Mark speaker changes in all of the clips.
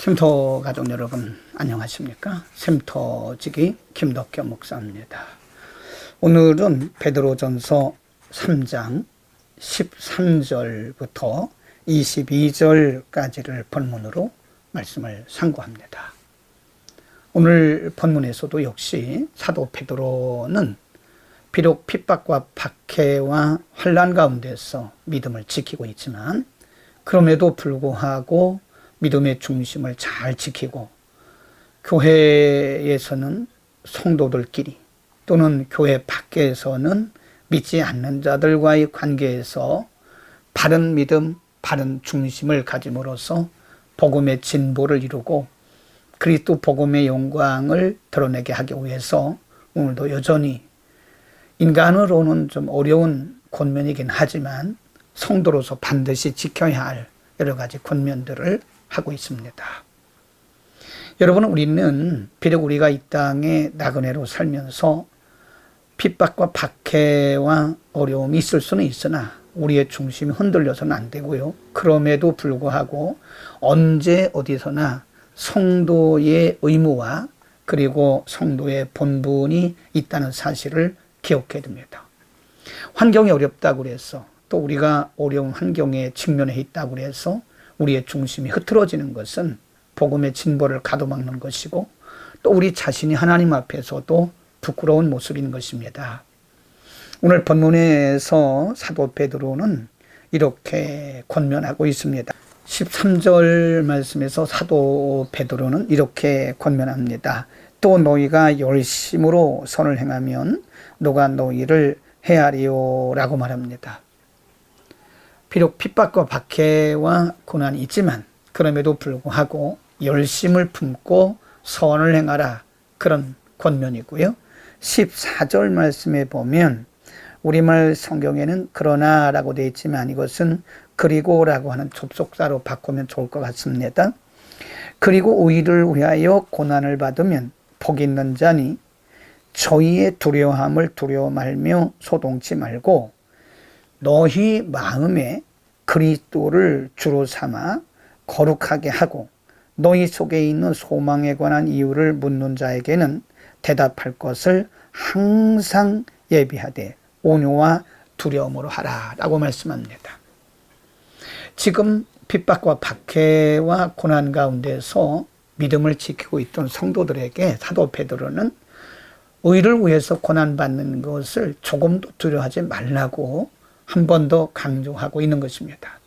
Speaker 1: 쉼터 가족 여러분 안녕하십니까? 쉼터지기 김덕겸 목사입니다. 오늘은 베드로전서 3장 13절부터 22절까지를 본문으로 말씀을 상고합니다. 오늘 본문에서도 역시 사도 베드로는 비록 핍박과 박해와 환난 가운데서 믿음을 지키고 있지만 그럼에도 불구하고 믿음의 중심을 잘 지키고 교회에서는 성도들끼리 또는 교회 밖에서는 믿지 않는 자들과의 관계에서 바른 믿음, 바른 중심을 가짐으로써 복음의 진보를 이루고 그리스도 복음의 영광을 드러내게 하기 위해서 오늘도 여전히 인간으로는 좀 어려운 권면이긴 하지만 성도로서 반드시 지켜야 할 여러 가지 권면들을 하고 있습니다. 여러분, 우리는 비록 우리가 이 땅에 나그네로 살면서 핍박과 박해와 어려움이 있을 수는 있으나 우리의 중심이 흔들려서는 안 되고요. 그럼에도 불구하고 언제 어디서나 성도의 의무와 그리고 성도의 본분이 있다는 사실을 기억해야 됩니다. 환경이 어렵다고 그래서 또 우리가 어려운 환경에 직면해 있다고 그래서 우리의 중심이 흐트러지는 것은 복음의 진보를 가로막는 것이고 또 우리 자신이 하나님 앞에서도 부끄러운 모습인 것입니다. 오늘 본문에서 사도 베드로는 이렇게 권면하고 있습니다. 13절 말씀에서 사도 베드로는 이렇게 권면합니다. 또 너희가 열심으로 선을 행하면 누가 너희를 헤아리요 라고 말합니다. 비록 핍박과 박해와 고난이 있지만 그럼에도 불구하고 열심을 품고 선을 행하라, 그런 권면이고요. 14절 말씀에 보면 우리말 성경에는 그러나 라고 되어 있지만 이것은 그리고라고 하는 접속사로 바꾸면 좋을 것 같습니다. 그리고 의를 위하여 고난을 받으면 복이 있는 자니 저희의 두려움을 두려워 말며 소동치 말고 너희 마음에 그리스도를 주로 삼아 거룩하게 하고 너희 속에 있는 소망에 관한 이유를 묻는 자에게는 대답할 것을 항상 예비하되 온유와 두려움으로 하라 라고 말씀합니다. 지금 핍박과 박해와 고난 가운데서 믿음을 지키고 있던 성도들에게 사도 베드로는 의를 위해서 고난받는 것을 조금도 두려워하지 말라고 한 번 더 강조하고 있는 것입니다.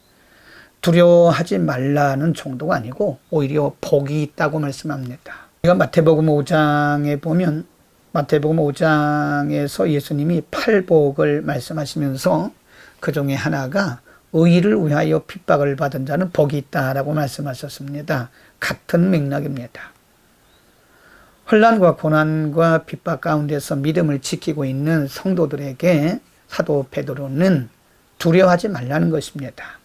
Speaker 1: 두려워하지 말라는 정도가 아니고 오히려 복이 있다고 말씀합니다. 우리가 마태복음 5장에 보면 마태복음 5장에서 예수님이 8복을 말씀하시면서 그 중에 하나가 의를 위하여 핍박을 받은 자는 복이 있다라고 말씀하셨습니다. 같은 맥락입니다. 혼란과 고난과 핍박 가운데서 믿음을 지키고 있는 성도들에게 사도 베드로는 두려워하지 말라는 것입니다.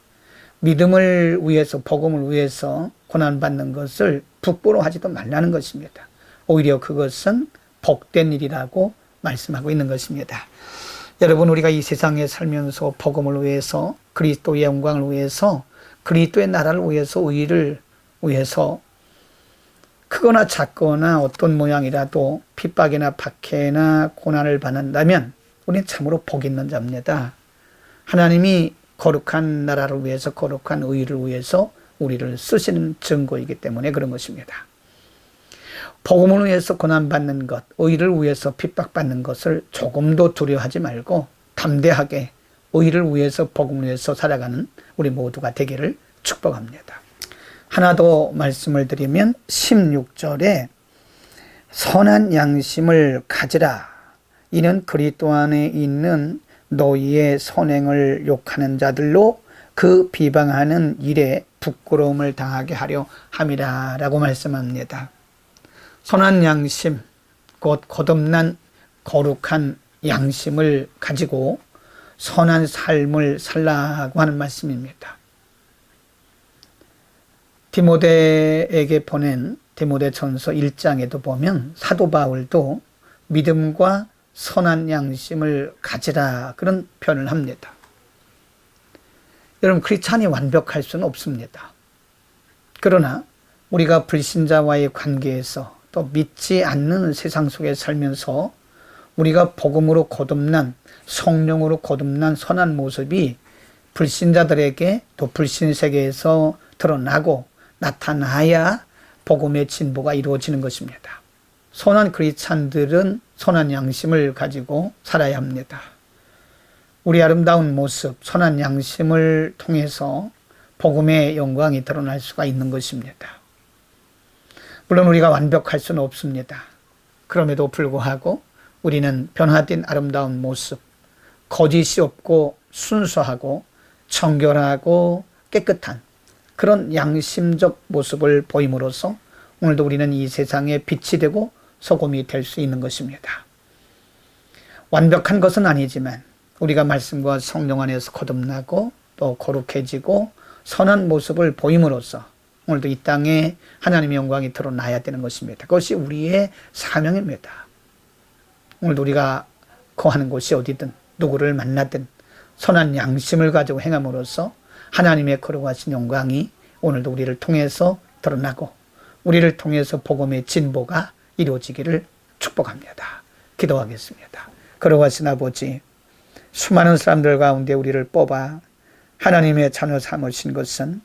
Speaker 1: 믿음을 위해서 복음을 위해서 고난받는 것을 부끄러워하지도 말라는 것입니다. 오히려 그것은 복된 일이라고 말씀하고 있는 것입니다. 여러분, 우리가 이 세상에 살면서 복음을 위해서 그리스도의 영광을 위해서 그리스도의 나라를 위해서 의를 위해서 크거나 작거나 어떤 모양이라도 핍박이나 박해나 고난을 받는다면 우리는 참으로 복 있는 자입니다. 하나님이 거룩한 나라를 위해서 거룩한 의를 위해서 우리를 쓰시는 증거이기 때문에 그런 것입니다. 복음을 위해서 고난받는 것, 의를 위해서 핍박받는 것을 조금도 두려워하지 말고 담대하게 의를 위해서 복음을 위해서 살아가는 우리 모두가 되기를 축복합니다. 하나 더 말씀을 드리면 16절에 선한 양심을 가지라. 이는 그리스도 안에 있는 너희의 선행을 욕하는 자들로 그 비방하는 일에 부끄러움을 당하게 하려 함이라 라고 말씀합니다. 선한 양심, 곧 거듭난 거룩한 양심을 가지고 선한 삶을 살라고 하는 말씀입니다. 디모데에게 보낸 디모데전서 1장에도 보면 사도 바울도 믿음과 선한 양심을 가지라 그런 표현을 합니다. 여러분, 크리스찬이 완벽할 수는 없습니다. 그러나 우리가 불신자와의 관계에서 또 믿지 않는 세상 속에 살면서 우리가 복음으로 거듭난, 성령으로 거듭난 선한 모습이 불신자들에게 또 불신 세계에서 드러나고 나타나야 복음의 진보가 이루어지는 것입니다. 선한 크리스찬들은 선한 양심을 가지고 살아야 합니다. 우리 아름다운 모습, 선한 양심을 통해서 복음의 영광이 드러날 수가 있는 것입니다. 물론 우리가 완벽할 수는 없습니다. 그럼에도 불구하고 우리는 변화된 아름다운 모습, 거짓이 없고 순수하고 정결하고 깨끗한 그런 양심적 모습을 보임으로써 오늘도 우리는 이 세상에 빛이 되고 소금이 될 수 있는 것입니다. 완벽한 것은 아니지만 우리가 말씀과 성령 안에서 거듭나고 또 거룩해지고 선한 모습을 보임으로써 오늘도 이 땅에 하나님의 영광이 드러나야 되는 것입니다. 그것이 우리의 사명입니다. 오늘도 우리가 거하는 곳이 어디든 누구를 만나든 선한 양심을 가지고 행함으로써 하나님의 거룩하신 영광이 오늘도 우리를 통해서 드러나고 우리를 통해서 복음의 진보가 이루어지기를 축복합니다. 기도하겠습니다. 거룩하신 아버지, 수많은 사람들 가운데 우리를 뽑아 하나님의 자녀 삼으신 것은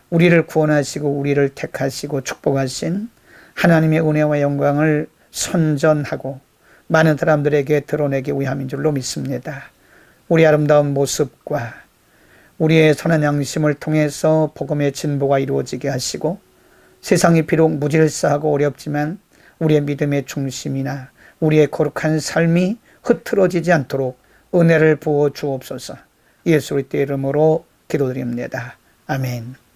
Speaker 1: 우리를 구원하시고 우리를 택하시고 축복하신 하나님의 은혜와 영광을 선전하고 많은 사람들에게 드러내기 위함인 줄로 믿습니다. 우리 아름다운 모습과 우리의 선한 양심을 통해서 복음의 진보가 이루어지게 하시고 세상이 비록 무질서하고 어렵지만 우리의 믿음의 중심이나 우리의 거룩한 삶이 흐트러지지 않도록 은혜를 부어 주옵소서. 예수 그리스도의 이름으로 기도드립니다. 아멘.